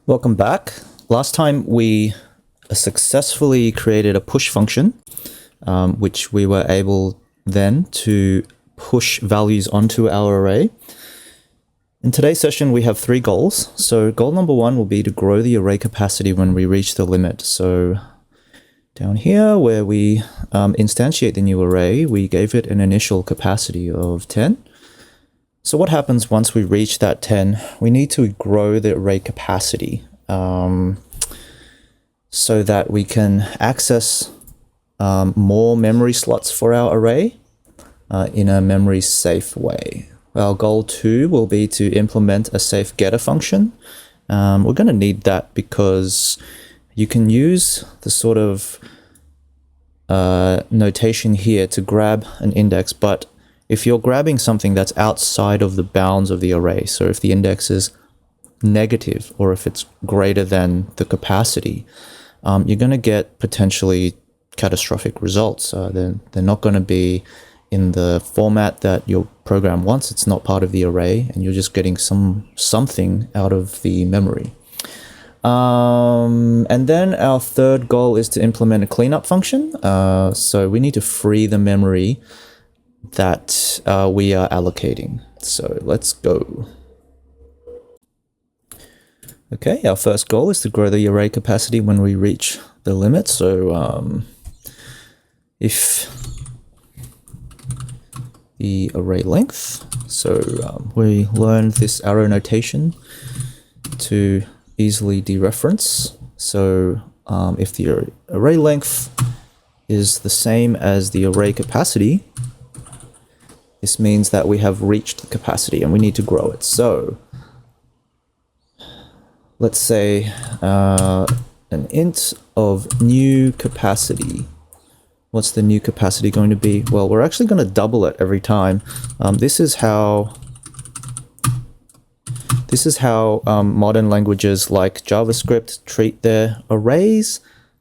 Welcome back. Last time we successfully created a push function, which we were able then to push values onto our array. In today's session, we have three goals. So goal number one will be to grow the array capacity when we reach the limit. So down here where we instantiate the new array, we gave it an initial capacity of 10. So what happens once we reach that 10? We need to grow the array capacity so that we can access more memory slots for our array in a memory safe way. Our goal 2 will be to implement a safe getter function. We're going to need that because you can use the sort of notation here to grab an index, but if you're grabbing something that's outside of the bounds of the array, so if the index is negative or if it's greater than the capacity, you're going to get potentially catastrophic results. They're not going to be in the format that your program wants. It's not part of the array, and you're just getting something out of the memory. And then our third goal is to implement a cleanup function. So we need to free the memory that we are allocating. So let's go. Okay, our first goal is to grow the array capacity when we reach the limit. So if the array length, so we learned this arrow notation to easily dereference. So if the array length is the same as the array capacity, this means that we have reached the capacity and we need to grow it. So let's say an int of new capacity. What's the new capacity going to be? Well, we're actually going to double it every time. This is how modern languages like JavaScript treat their arrays,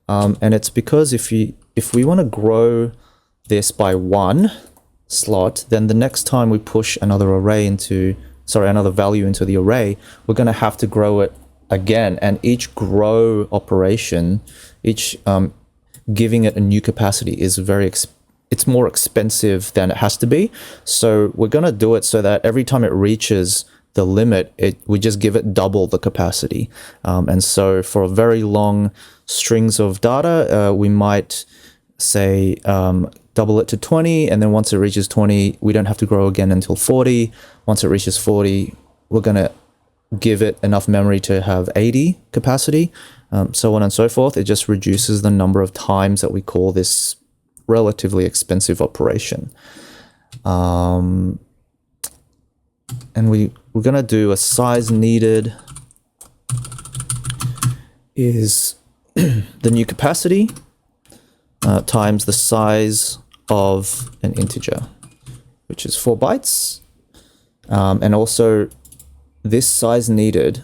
and it's because if we want to grow this by one slot, then the next time we push another value into the array, we're going to have to grow it again. And each grow operation, each giving it a new capacity is it's more expensive than it has to be. So we're going to do it so that every time it reaches the limit, we just give it double the capacity. And so for very long strings of data, we might say double it to 20, and then once it reaches 20, we don't have to grow again until 40. Once it reaches 40, we're going to give it enough memory to have 80 capacity, so on and so forth. It just reduces the number of times that we call this relatively expensive operation. And we're going to do a size needed is the new capacity times the size of an integer, which is 4 bytes. And also this size needed,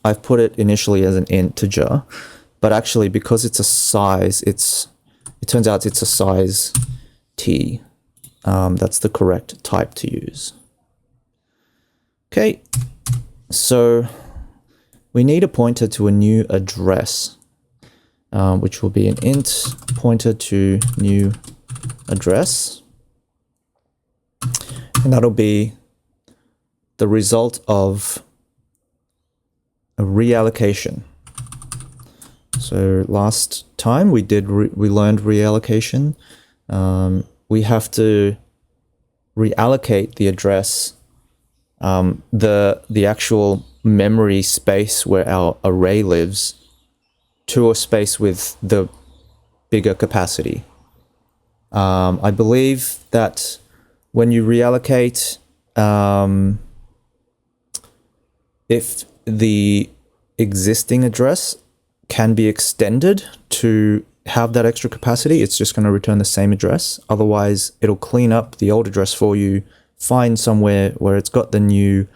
I've put it initially as an integer, but actually because it's a size, it turns out it's a size t. That's the correct type to use. Okay, so we need a pointer to a new address, which will be an int pointer to new address. And that'll be the result of a reallocation. So last time we learned reallocation. We have to reallocate the address, the actual memory space where our array lives, to a space with the bigger capacity. I believe that when you reallocate, if the existing address can be extended to have that extra capacity, it's just going to return the same address. Otherwise, it'll clean up the old address for you, find somewhere where it's got the new,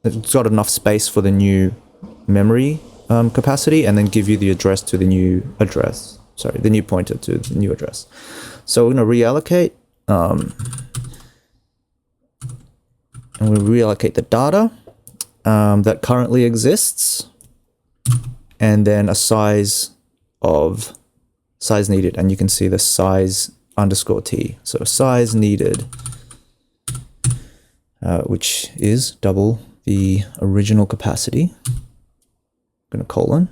it's got enough space for the new memory capacity, and then give you the address to the new address. Sorry, the new pointer to the new address. So we're going to reallocate, and we reallocate the data. that currently exists, and then a size needed, and you can see the size underscore t. So size needed, which is double the original capacity. I'm going to colon.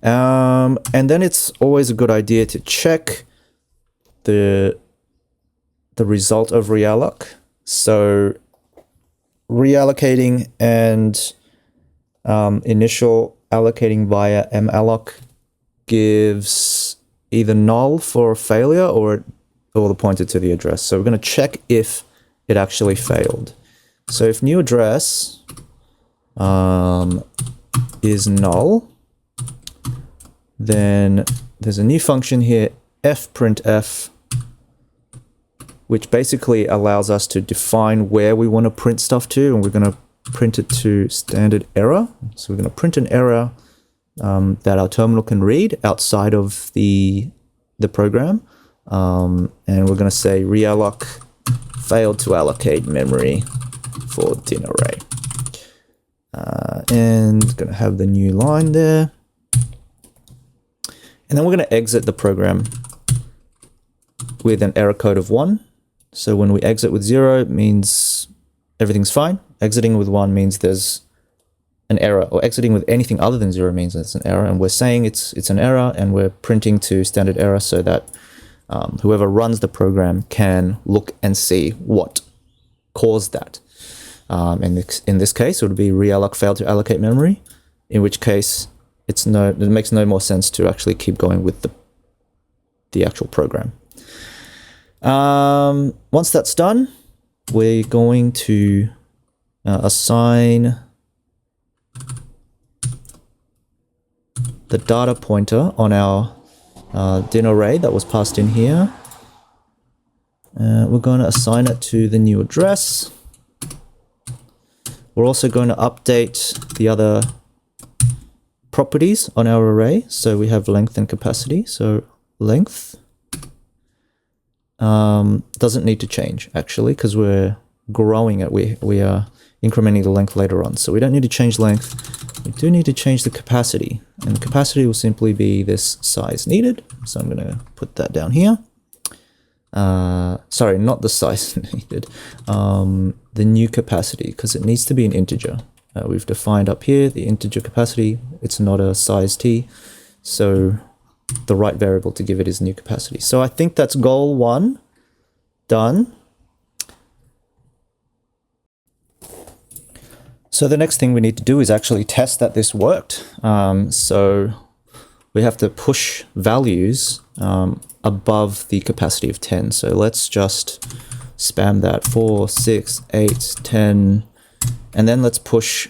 And then it's always a good idea to check the result of realloc. So reallocating and initial allocating via malloc gives either null for failure or the pointer to the address. So we're going to check if it actually failed. So if new address is null, then there's a new function here, fprintf, which basically allows us to define where we want to print stuff to, and we're going to print it to standard error. So we're going to print an error that our terminal can read outside of the program, and we're going to say realloc failed to allocate memory for din array, and going to have the new line there. And then we're going to exit the program with an error code of 1. So when we exit with 0, it means everything's fine. Exiting with 1 means there's an error, or exiting with anything other than 0 means it's an error. And we're saying it's an error, and we're printing to standard error so that whoever runs the program can look and see what caused that. And in this case, it would be realloc failed to allocate memory, in which case it makes no more sense to actually keep going with the actual program. Once that's done, we're going to assign the data pointer on our din array that was passed in here. We're going to assign it to the new address. We're also going to update the other properties on our array. So we have length and capacity. So length doesn't need to change actually, because we're growing it. We are incrementing the length later on. So we don't need to change length. We do need to change the capacity, and the capacity will simply be this size needed. So I'm going to put that down here. Sorry, not the size needed, the new capacity, because it needs to be an integer. We've defined up here the integer capacity. It's not a size t, so the right variable to give it is new capacity. So I think that's goal 1 done. So the next thing we need to do is actually test that this worked. So we have to push values above the capacity of 10. So let's just spam that 4, 6, 8, 10, and then let's push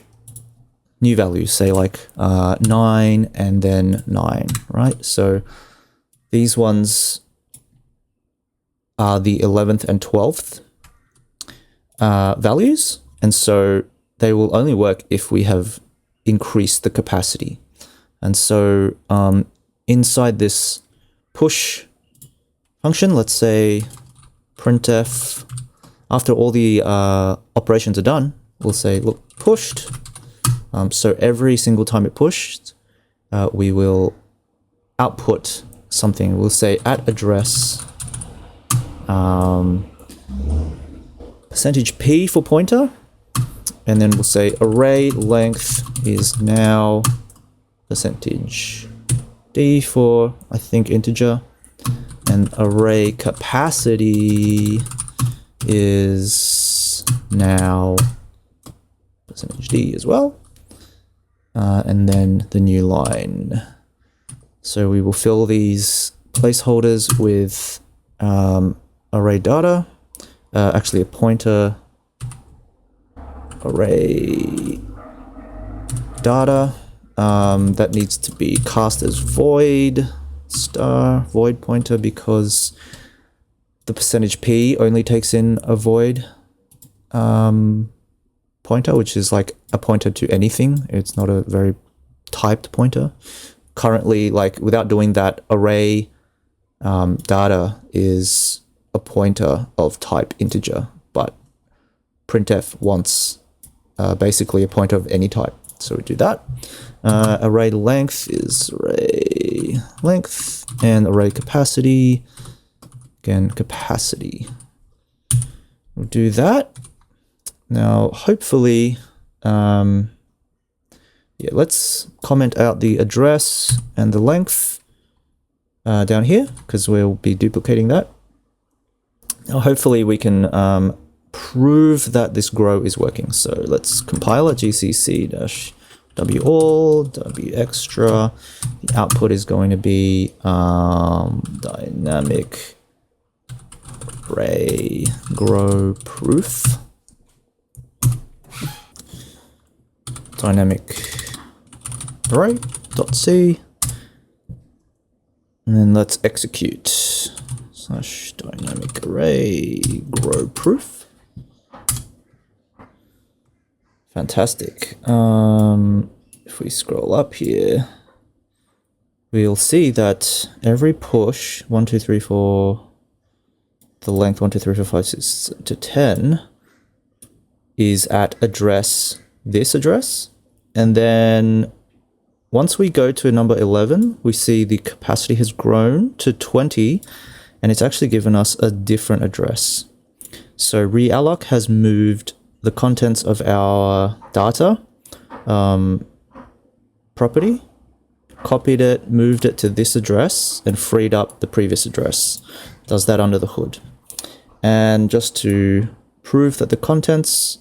new values, say like 9 and then 9, right? So these ones are the 11th and 12th values, and so they will only work if we have increased the capacity. And so inside this push function, let's say printf, after all the operations are done, we'll say, look, pushed. So every single time it pushed, we will output something. We'll say at address %p for pointer, and then we'll say array length is now %d for, I think, integer, and array capacity is now %d as well, and then the new line. So we will fill these placeholders with array data, actually a pointer array data that needs to be cast as void void pointer, because the %p only takes in a void pointer, which is like a pointer to anything. It's not a very typed pointer. Currently, like without doing that, array data is a pointer of type integer, but printf wants basically a pointer of any type. So we do that. Array length is array length, and array capacity, again, capacity. We'll do that. Now, hopefully, yeah, let's comment out the address and the length down here, because we'll be duplicating that. Now, hopefully we can prove that this grow is working. So let's compile it, gcc-wall, wextra. The output is going to be dynamic array grow proof. Dynamic array.c. And then let's execute / dynamic array grow proof. Fantastic. If we scroll up here, we'll see that every push 1, 2, 3, 4, the length 1, 2, 3, 4, 5, 6 to 10 is at address, this address. And then once we go to number 11, we see the capacity has grown to 20, and it's actually given us a different address. So realloc has moved the contents of our data property, copied it, moved it to this address, and freed up the previous address. Does that under the hood. And just to prove that the contents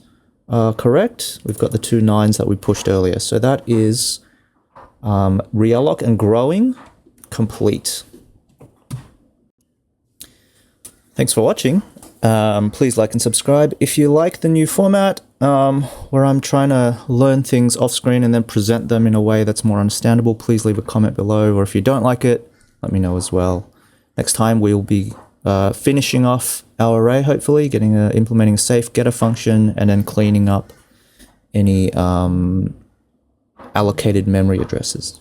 are correct, we've got the 2 9s that we pushed earlier. So that is realloc and growing complete. Thanks for watching. Please like and subscribe. If you like the new format, where I'm trying to learn things off screen and then present them in a way that's more understandable, please leave a comment below. Or if you don't like it, let me know as well. Next time we'll be finishing off our array, hopefully, implementing a safe getter function, and then cleaning up any allocated memory addresses.